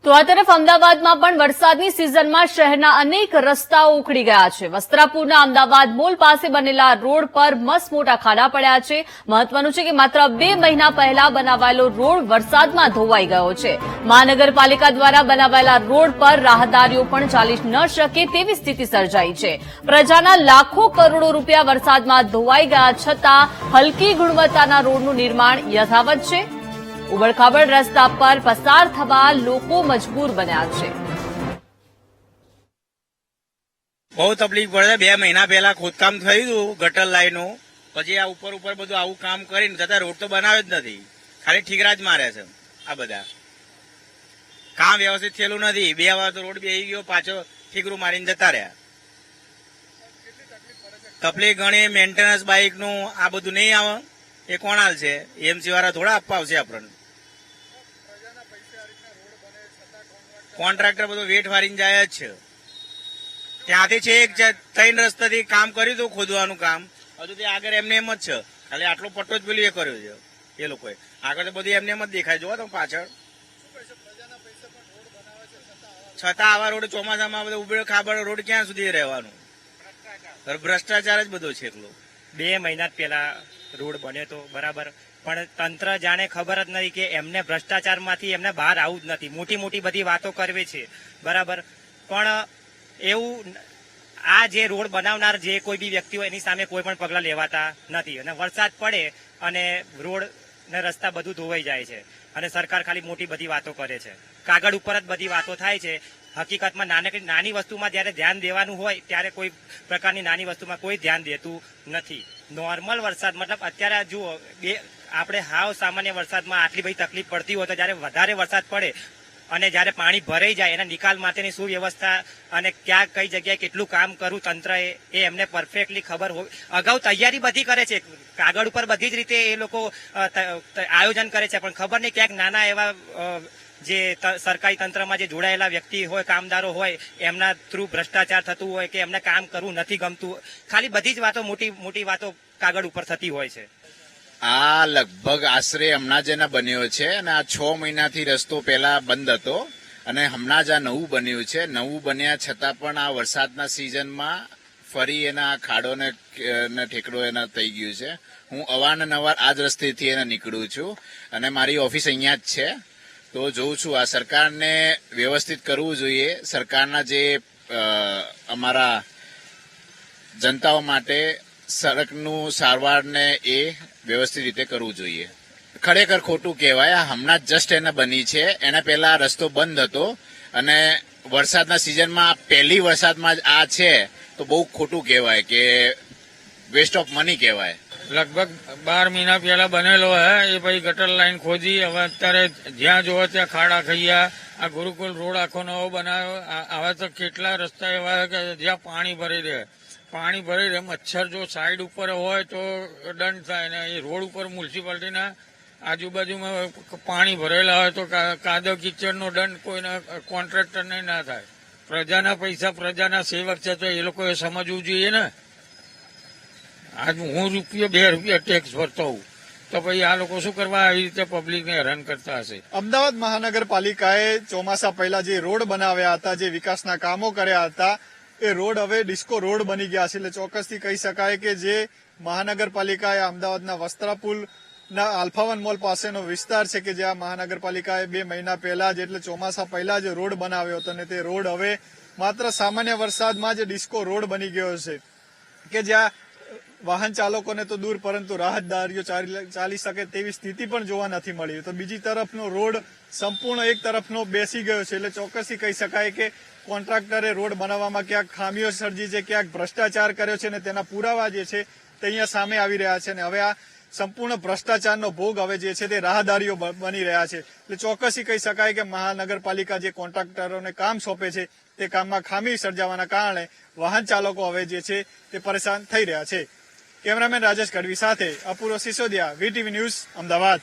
તો આ તરફ અમદાવાદમાં પણ વરસાદની સિઝનમાં શહેરના અનેક રસ્તાઓ ઉખડી ગયા છે. વસ્ત્રાપુરના અમદાવાદ મોલ પાસે બનેલા રોડ પર મસમોટા ખાડા પડ્યા છે. મહત્વનું છે કે માત્ર 2 મહિના પહેલા બનાવાયેલો રોડ વરસાદમાં ધોવાઈ ગયો છે. મહાનગરપાલિકા દ્વારા બનાવાયેલા રોડ પર રાહદારીઓ પણ ચાલી ન શકે તેવી સ્થિતિ સર્જાઈ છે. પ્રજાના લાખો કરોડો રૂપિયા વરસાદમાં ધોવાઈ ગયા છતાં હલકી ગુણવત્તાના રોડનું નિર્માણ યથાવત છે. ઉબડખાબડ રસ્તા પર પસાર થવા લોકો મજબૂર બન્યા છે. બહુ તકલીફ પડે. 2 મહિના પહેલા ખોદકામ થયું હતું ગટર લાઈનનું, પછી આ ઉપર બધું આવું કામ કરીને છતાં રોડ તો બનાવે જ નથી, ખાલી ઠીકરા જ મારે છે. આ બધા કામ વ્યવસ્થિત થયેલું નથી. 2 વાર તો રોડ બેસી ગયો, પાછો ઠીકરું મારીને જતા રહ્યા. તકલીફ ઘણી. મેન્ટેનન્સ બાઇકનું આ બધું નહીં આવે એ કોણ હાલ છે? એમસી વાળા થોડા આપવા આવશે આપણને. કોન્ટ્રાક્ટર બધું વેટ વારીને જાય જ છે. ત્યાંથી છે એક 3 રસ્તાથી કામ કર્યું હતું ખોદવાનું કામ, હજુ તે આગળ એમને એમ જ છે. ખાલી આટલો પટ્ટો જ પેલું એ કર્યો છે એ લોકોએ. આગળ તો બધું એમને એમ જ દેખાય. જોવો તો પાછળ છતાં આવા રોડ ચોમાસામાં બધું ઉબડ ખાબડ રોડ ક્યાં સુધી રહેવાનું? ભ્રષ્ટાચાર જ બધો છે એકલો. 2 મહિના પહેલા રોડ બન્યો તો બરાબર, પણ તંત્ર જાણે ખબર જ નથી કે એમને ભ્રષ્ટાચારમાંથી એમને બહાર આવું જ નથી. મોટી મોટી બધી વાતો કરવી છે બરાબર, પણ એવું આ જે રોડ બનાવનાર જે કોઈ બી વ્યક્તિ હોય એની સામે કોઈ પણ પગલાં લેવાતા નથી. અને વરસાદ પડે અને રોડ ને રસ્તા બધું ધોવાઈ જાય છે અને સરકાર ખાલી મોટી બધી વાતો કરે છે. કાગળ ઉપર જ બધી વાતો થાય છે. હકીકતમાં નાની વસ્તુમાં જયારે ધ્યાન દેવાનું હોય ત્યારે કોઈ પ્રકારની નાની વસ્તુમાં કોઈ ધ્યાન દેતું નથી. નોર્મલ વરસાદ મતલબ અત્યારે જુઓ, આપણે હાવ સામાન્ય વરસાદમાં આટલી બધી તકલીફ પડતી હોય તો જયારે વધારે વરસાદ પડે અને જયારે પાણી ભરાઈ જાય એના નિકાલ માટેની શું વ્યવસ્થા અને ક્યાં કઈ જગ્યાએ કેટલું કામ કરવું તંત્રએ એ એમને પરફેક્ટલી ખબર હોય. અગાઉ તૈયારી બધી કરે છે, કાગળ ઉપર બધી જ રીતે એ લોકો આયોજન કરે છે, પણ ખબર નહીં ક્યાંક નાના એવા જે સરકારી તંત્રમાં જે જોડાયેલા વ્યક્તિ હોય, કામદારો હોય, એમના થ્રુ ભ્રષ્ટાચાર થતું હોય કે એમને કામ કરવું નથી ગમતું. ખાલી બધી જ વાતો મોટી મોટી વાતો કાગળ ઉપર થતી હોય છે. આ લગભગ આશરે હમણાં જ એના બન્યો છે અને આ 6 મહિનાથી રસ્તો પહેલા બંધ હતો અને હમણાં જ આ નવું બન્યું છે. નવું બન્યા છતાં પણ આ વરસાદના સિઝનમાં ફરી એના ખાડો ને ઠેકડો એના થઈ ગયું છે. હું અવારનવાર આ જ રસ્તેથી એને નીકળું છું અને મારી ઓફિસ અહીંયા જ છે. તો જોઉં છું આ સરકારને વ્યવસ્થિત કરવું જોઈએ. સરકારના જે અમારા જનતાઓ માટે સડકનું સારવારને એ વ્યવસ્થિત રીતે કરવું જોઈએ. ખરેખર ખોટું કહેવાય. હમણાં જસ્ટ એને બની છે. એના પહેલા રસ્તો બંધ હતો અને વરસાદના સિઝનમાં પહેલી વરસાદમાં જ આ છે તો બહુ ખોટું કહેવાય કે વેસ્ટ ઓફ મની કહેવાય. લગભગ 12 મહિના પહેલા બનેલો હે એ પછી ગટર લાઈન ખોદી, હવે અત્યારે જ્યાં જોવો ત્યાં ખાડા ખૈયા. આ ગુરુકુલ રોડ આખો નવો બનાવ્યો. હવે તો કેટલા રસ્તા એવા કે જ્યાં પાણી ભરી રહે. મચ્છર જો સાઈડ ઉપર હોય તો દંડ થાય ને એ રોડ ઉપર મ્યુનિસિપાલિટીના આજુબાજુમાં પાણી ભરેલા હોય તો કાદવ કિચડનો દંડ કોઈના કોન્ટ્રાક્ટરને ના થાય. પ્રજાના પૈસા પ્રજાના સેવક છે તો એ લોકોએ સમજવું જોઈએ ને. આજ હું ₹2 ટેક્સ ભરતો હોઉં તો પછી આ લોકો શું કરવા આવી રીતે પબ્લિકને હેરાન કરતા હશે? અમદાવાદ મહાનગરપાલિકાએ ચોમાસા પહેલા જે રોડ બનાવ્યા હતા, જે વિકાસના કામો કર્યા હતા, એ રોડ હવે ડિસ્કો રોડ બની ગયા છે. એટલે ચોક્કસથી કહી શકાય કે જે મહાનગરપાલિકાએ અમદાવાદના વસ્ત્રાપુરના આલ્ફા 1 મોલ પાસેનો વિસ્તાર છે કે જ્યાં મહાનગરપાલિકાએ 2 મહિના પહેલા જ એટલે ચોમાસા પહેલા જ રોડ બનાવ્યો હતો અને તે રોડ હવે માત્ર સામાન્ય વરસાદમાં જ ડિસ્કો રોડ બની ગયો છે કે જ્યાં વાહન ચાલકોને તો દૂર પરંતુ રાહદારીઓ ચાલી શકે તેવી સ્થિતિ પણ જોવા નથી મળી. તો બીજી તરફનો રોડ સંપૂર્ણ એક તરફનો બેસી ગયો છે. એટલે ચોક્કસથી કહી શકાય કે કોન્ટ્રાક્ટરે રોડ બનાવવામાં ક્યાંક ખામીઓ સર્જી છે, ક્યાંક ભ્રષ્ટાચાર કર્યો છે અને તેના પુરાવા જે છે તે અહીંયા સામે આવી રહ્યા છે. અને હવે આ સંપૂર્ણ ભ્રષ્ટાચારનો ભોગ હવે જે છે તે રાહદારીઓ બની રહ્યા છે. એટલે ચોક્કસથી કહી શકાય કે મહાનગરપાલિકા જે કોન્ટ્રાક્ટરોને કામ સોંપે છે તે કામમાં ખામી સર્જાવાના કારણે વાહન ચાલકો હવે જે છે તે પરેશાન થઈ રહ્યા છે. કેમેરામેન રાજેશ ગઢવી સાથે અપૂર્વ સિસોદિયા, વીટીવી ન્યૂઝ, અમદાવાદ.